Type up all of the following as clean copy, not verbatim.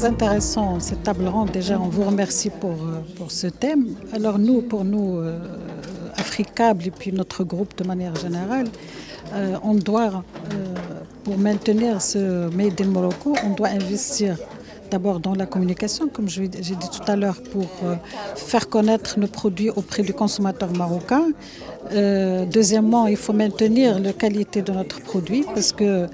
intéressant cette table ronde. Déjà, on vous remercie pour ce thème. Alors nous, pour nous, Africable et puis notre groupe de manière générale, on doit, pour maintenir ce Made in Morocco, on doit investir d'abord dans la communication, comme j'ai dit tout à l'heure, pour faire connaître nos produits auprès du consommateur marocain. Deuxièmement, il faut maintenir la qualité de notre produit parce que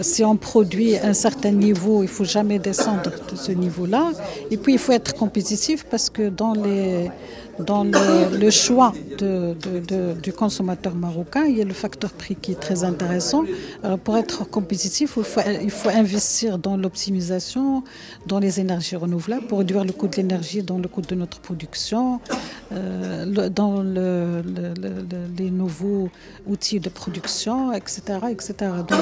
si on produit à un certain niveau, il ne faut jamais descendre de ce niveau-là. Et puis, il faut être compétitif parce que dans le choix du consommateur marocain, il y a le facteur prix qui est très intéressant. Alors, pour être compétitif, il faut investir dans l'optimisation, dans les énergies renouvelables, pour réduire le coût de l'énergie dans le coût de notre production, dans les nouveaux outils de production, etc. etc. Donc,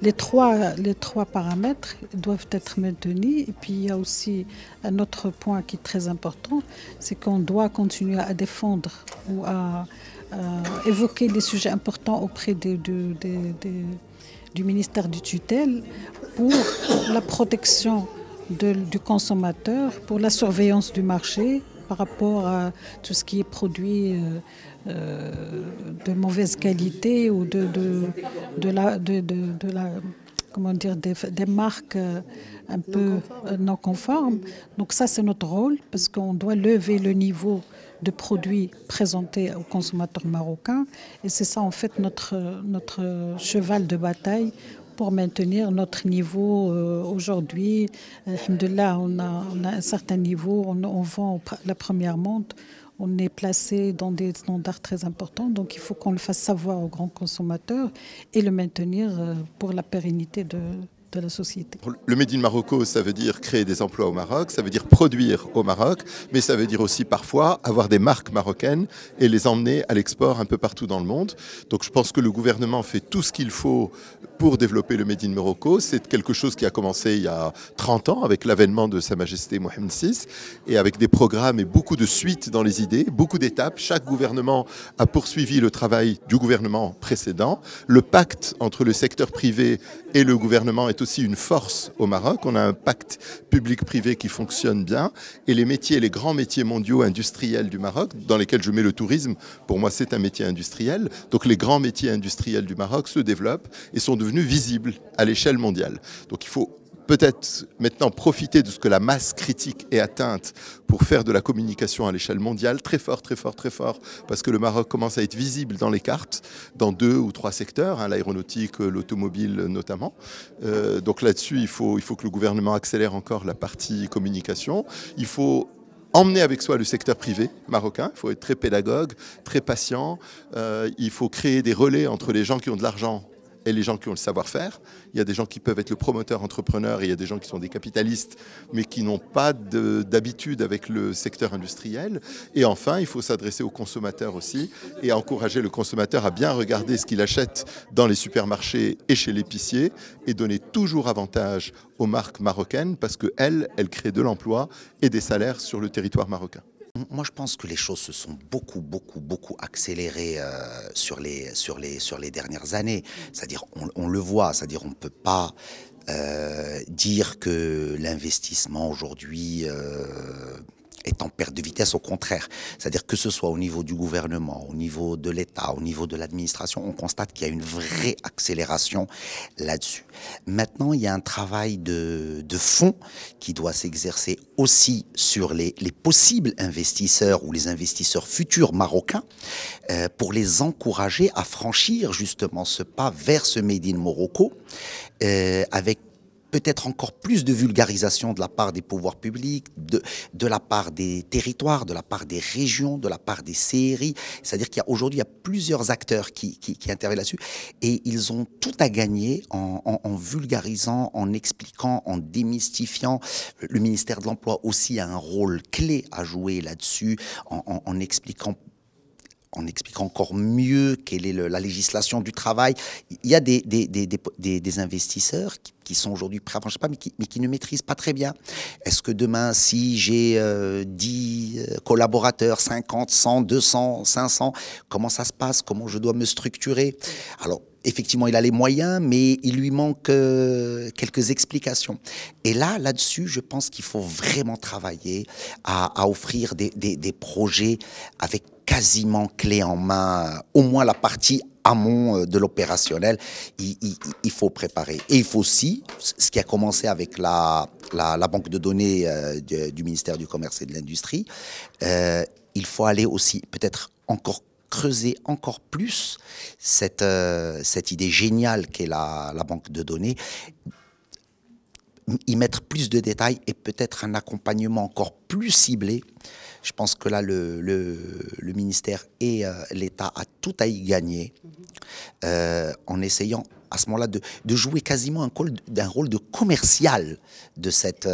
les trois paramètres doivent être maintenus. Et puis, il y a aussi un autre point qui est très important, c'est qu'on doit continuer à défendre ou à évoquer des sujets importants auprès du ministère du tutelle pour la protection du consommateur, pour la surveillance du marché par rapport à tout ce qui est produit de mauvaise qualité ou des marques un peu non conformes. Donc ça, c'est notre rôle parce qu'on doit lever le niveau de produits présentés aux consommateurs marocains. Et c'est ça, en fait, notre cheval de bataille pour maintenir notre niveau aujourd'hui. Alhamdoulilah, on a un certain niveau, on vend la première monte. On est placé dans des standards très importants, donc il faut qu'on le fasse savoir aux grands consommateurs et le maintenir pour la pérennité de la société. Le Made in Morocco, ça veut dire créer des emplois au Maroc, ça veut dire produire au Maroc, mais ça veut dire aussi parfois avoir des marques marocaines et les emmener à l'export un peu partout dans le monde. Donc je pense que le gouvernement fait tout ce qu'il faut pour développer le Made in Morocco. C'est quelque chose qui a commencé il y a 30 ans avec l'avènement de Sa Majesté Mohamed VI et avec des programmes et beaucoup de suites dans les idées, beaucoup d'étapes. Chaque gouvernement a poursuivi le travail du gouvernement précédent. Le pacte entre le secteur privé et le gouvernement est aussi une force au Maroc. On a un pacte public-privé qui fonctionne bien et les grands métiers mondiaux industriels du Maroc, dans lesquels je mets le tourisme, pour moi c'est un métier industriel. Donc les grands métiers industriels du Maroc se développent et sont devenus visibles à l'échelle mondiale. Donc il faut peut-être maintenant profiter de ce que la masse critique est atteinte pour faire de la communication à l'échelle mondiale très fort, très fort, très fort, parce que le Maroc commence à être visible dans les cartes, dans 2 ou 3 secteurs, l'aéronautique, l'automobile notamment. Donc là-dessus, il faut que le gouvernement accélère encore la partie communication. Il faut emmener avec soi le secteur privé marocain, il faut être très pédagogue, très patient. Il faut créer des relais entre les gens qui ont de l'argent et les gens qui ont le savoir-faire. Il y a des gens qui peuvent être le promoteur entrepreneur et il y a des gens qui sont des capitalistes mais qui n'ont pas d'habitude avec le secteur industriel. Et enfin, il faut s'adresser aux consommateurs aussi et encourager le consommateur à bien regarder ce qu'il achète dans les supermarchés et chez l'épicier et donner toujours avantage aux marques marocaines parce qu'elles créent de l'emploi et des salaires sur le territoire marocain. Moi, je pense que les choses se sont beaucoup accélérées sur les dernières années. C'est-à-dire, on le voit, c'est-à-dire, on ne peut pas dire que l'investissement aujourd'hui est en perte de vitesse, au contraire. C'est-à-dire que ce soit au niveau du gouvernement, au niveau de l'État, au niveau de l'administration, on constate qu'il y a une vraie accélération là-dessus. Maintenant, il y a un travail de fond qui doit s'exercer aussi sur les possibles investisseurs ou les investisseurs futurs marocains pour les encourager à franchir justement ce pas vers ce Made in Morocco avec peut-être encore plus de vulgarisation de la part des pouvoirs publics, de la part des territoires, de la part des régions, de la part des CRI. C'est-à-dire qu'aujourd'hui, il y a plusieurs acteurs qui interviennent là-dessus et ils ont tout à gagner en vulgarisant, en expliquant, en démystifiant. Le ministère de l'Emploi aussi a un rôle clé à jouer là-dessus, en expliquant encore mieux quelle est la législation du travail. Il y a des investisseurs qui sont aujourd'hui prêts à franchir pas, mais qui ne maîtrisent pas très bien. Est-ce que demain, si j'ai 10 collaborateurs, 50, 100, 200, 500, comment ça se passe? Comment je dois me structurer? Alors, effectivement, il a les moyens, mais il lui manque quelques explications. Et là-dessus, je pense qu'il faut vraiment travailler à offrir des projets avec quasiment clé en main, au moins la partie amont de l'opérationnel. Il faut préparer. Et il faut aussi, ce qui a commencé avec la banque de données du ministère du Commerce et de l'Industrie, il faut aller aussi peut-être encore creuser encore plus cette idée géniale qu'est la banque de données, y mettre plus de détails et peut-être un accompagnement encore plus ciblé. Je pense que là, le ministère et l'État a tout à y gagner en essayant à ce moment-là de jouer quasiment un rôle de commercial de cette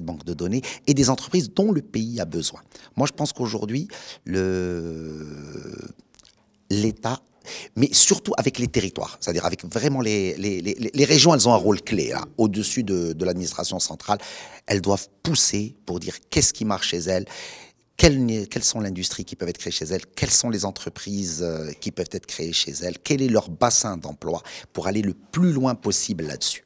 banque de données et des entreprises dont le pays a besoin. Moi, je pense qu'aujourd'hui, l'État, mais surtout avec les territoires, c'est-à-dire avec vraiment les régions, elles ont un rôle clé là, au-dessus de l'administration centrale. Elles doivent pousser pour dire qu'est-ce qui marche chez elles, quelles sont les industries qui peuvent être créées chez elles, quelles sont les entreprises qui peuvent être créées chez elles, quel est leur bassin d'emploi pour aller le plus loin possible là-dessus.